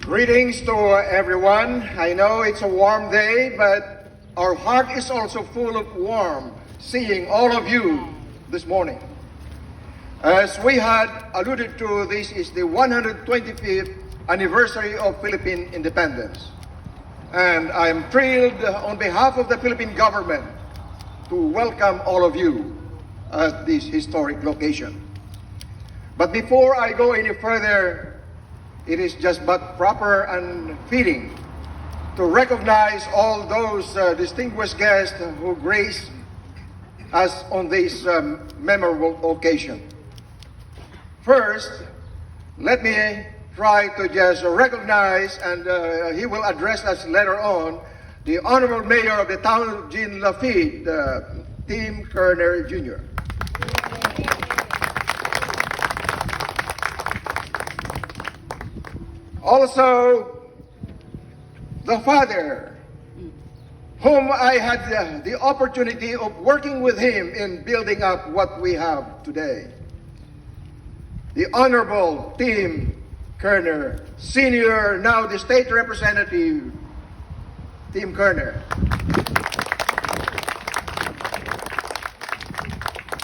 Greetings to everyone. I know it's a warm day, but our heart is also full of warmth seeing all of you this morning. As we had alluded to, this is the 125th anniversary of Philippine independence. And I am thrilled on behalf of the Philippine government to welcome all of you at this historic location. But before I go any further, it is just but proper and fitting to recognize all those distinguished guests who grace us on this memorable occasion. First, let me try to just recognize, and he will address us later on, the Honorable Mayor of the town of Jean Lafitte, Tim Kerner Jr. Also, the father, whom I had the opportunity of working with him in building up what we have today. The Honorable Tim Kerner Sr., now the State Representative, Tim Kerner.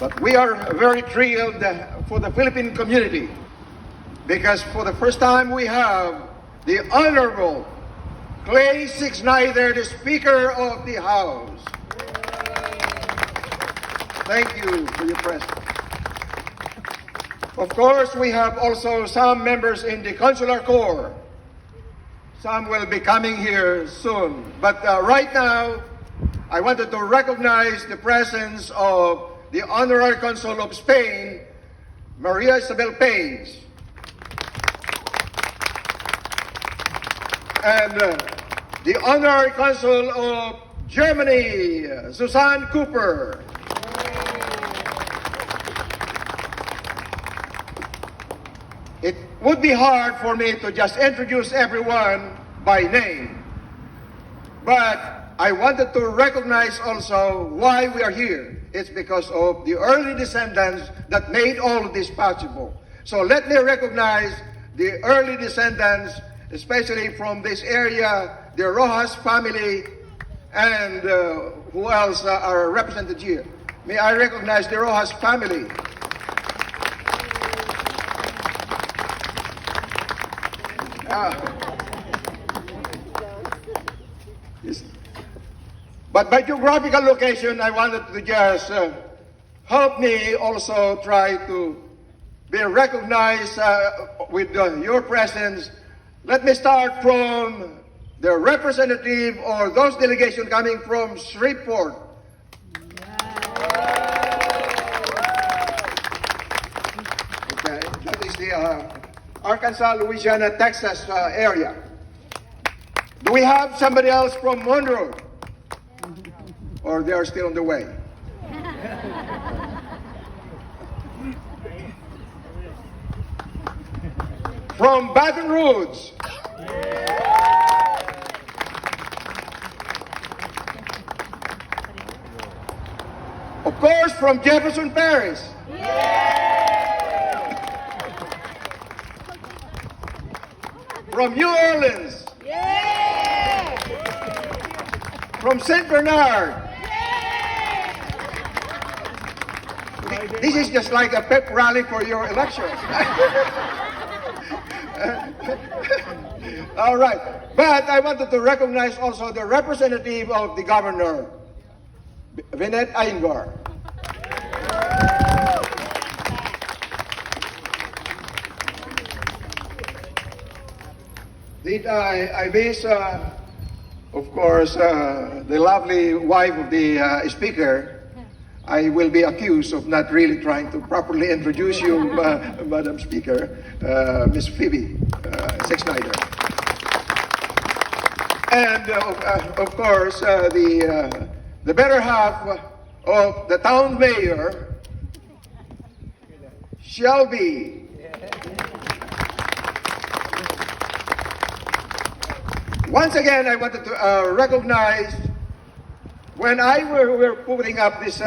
But we are very thrilled for the Philippine community, because for the first time we have the Honorable Clay Sixnider, the Speaker of the House. Thank you for your presence. Of course, we have also some members in the Consular Corps. Some will be coming here soon. But right now, I wanted to recognize the presence of the Honorary Consul of Spain, Maria Isabel Page. And the Honorary Consul of Germany, Susanne Cooper. It would be hard for me to just introduce everyone by name, but I wanted to recognize also why we are here. It's because of the early descendants that made all of this possible. So let me recognize the early descendants, especially from this area, the Rojas family, and who else are represented here? May I recognize the Rojas family? Yes. But by geographical location, I wanted to just help me also try to be recognized with your presence. Let me start from the representative or those delegation coming from Shreveport. Okay, that is the Arkansas, Louisiana, Texas area. Do we have somebody else from Monroe? Or they are still on the way? From Baton Rouge. Of course, from Jefferson Parish. From New Orleans. From St. Bernard. This is just like a pep rally for your election. All right. But I wanted to recognize also the representative of the governor, Vinette Aingar. Did I miss, of course, the lovely wife of the speaker? I will be accused of not really trying to properly introduce you, Madam Speaker, Ms. Phoebe Sixnider. And of course, the better half of the town mayor, Shelby. Once again, I wanted to recognize, when I were putting up this,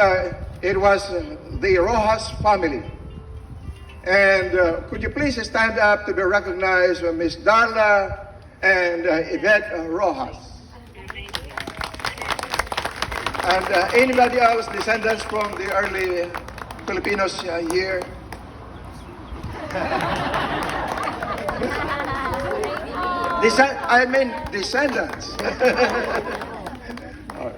it was the Rojas family. And could you please stand up to be recognized, Ms. Darla and Yvette Rojas. And anybody else descendants from the early Filipinos here? Descendants. All right.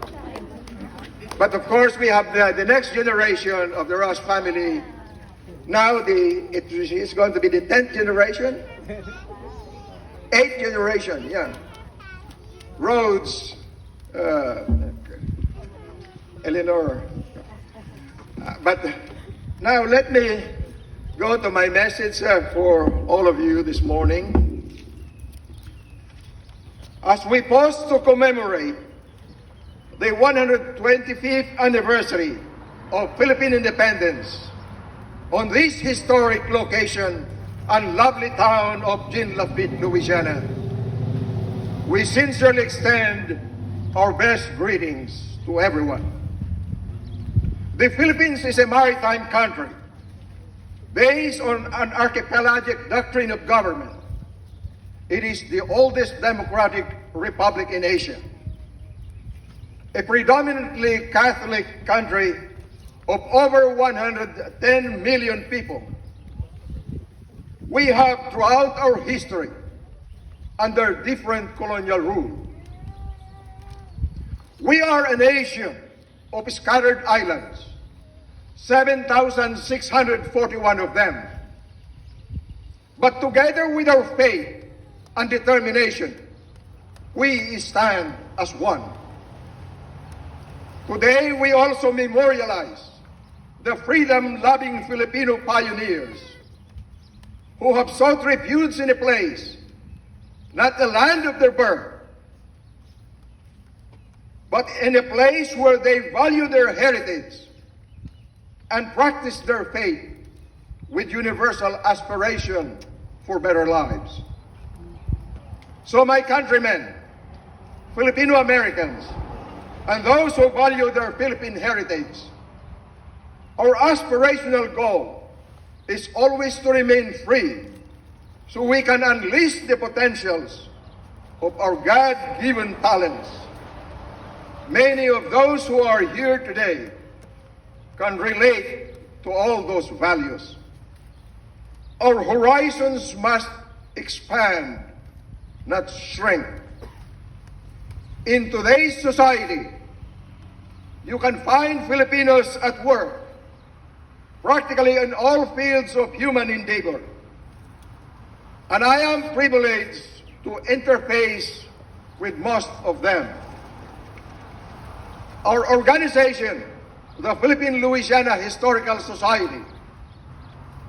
But of course, we have the next generation of the Ross family. Now it is going to be the 10th generation, 8th generation, yeah. Rhodes, Eleanor. But now let me go to my message for all of you this morning. As we pause to commemorate the 125th anniversary of Philippine independence on this historic location and lovely town of Lafitte, Louisiana, we sincerely extend our best greetings to everyone. The Philippines is a maritime country based on an archipelagic doctrine of government. It is the oldest democratic republic in Asia, a predominantly Catholic country of over 110 million people. We have throughout our history under different colonial rule. We are a nation of scattered islands, 7,641 of them. But together with our faith and determination, we stand as one. Today, we also memorialize the freedom-loving Filipino pioneers who have sought refuge in a place, not the land of their birth, but in a place where they value their heritage and practice their faith with universal aspiration for better lives. So my countrymen, Filipino Americans, and those who value their Philippine heritage, our aspirational goal is always to remain free so we can unleash the potentials of our God-given talents. Many of those who are here today can relate to all those values. Our horizons must expand, not shrink. In today's society, you can find Filipinos at work, practically in all fields of human endeavor. And I am privileged to interface with most of them. Our organization, the Philippine Louisiana Historical Society,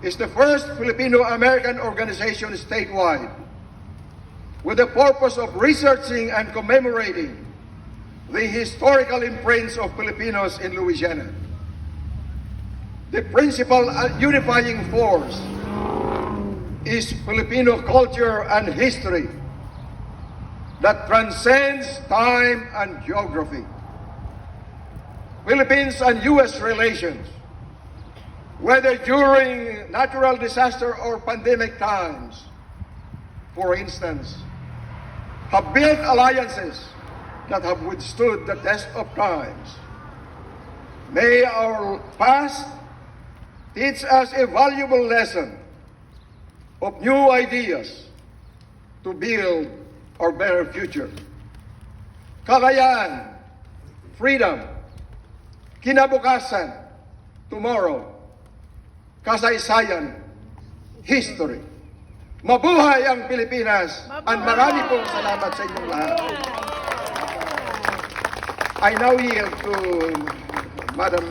is the first Filipino-American organization statewide with the purpose of researching and commemorating the historical imprints of Filipinos in Louisiana. The principal unifying force is Filipino culture and history that transcends time and geography. Philippines and U.S. relations, whether during natural disaster or pandemic times, for instance, have built alliances that have withstood the test of times. May our past teach us a valuable lesson of new ideas to build our better future. Kalayaan, freedom, kinabukasan, tomorrow, kasaysayan, history. Mabuhay ang Pilipinas! At marami pong salamat sa inyong lahat. I now yield to Madam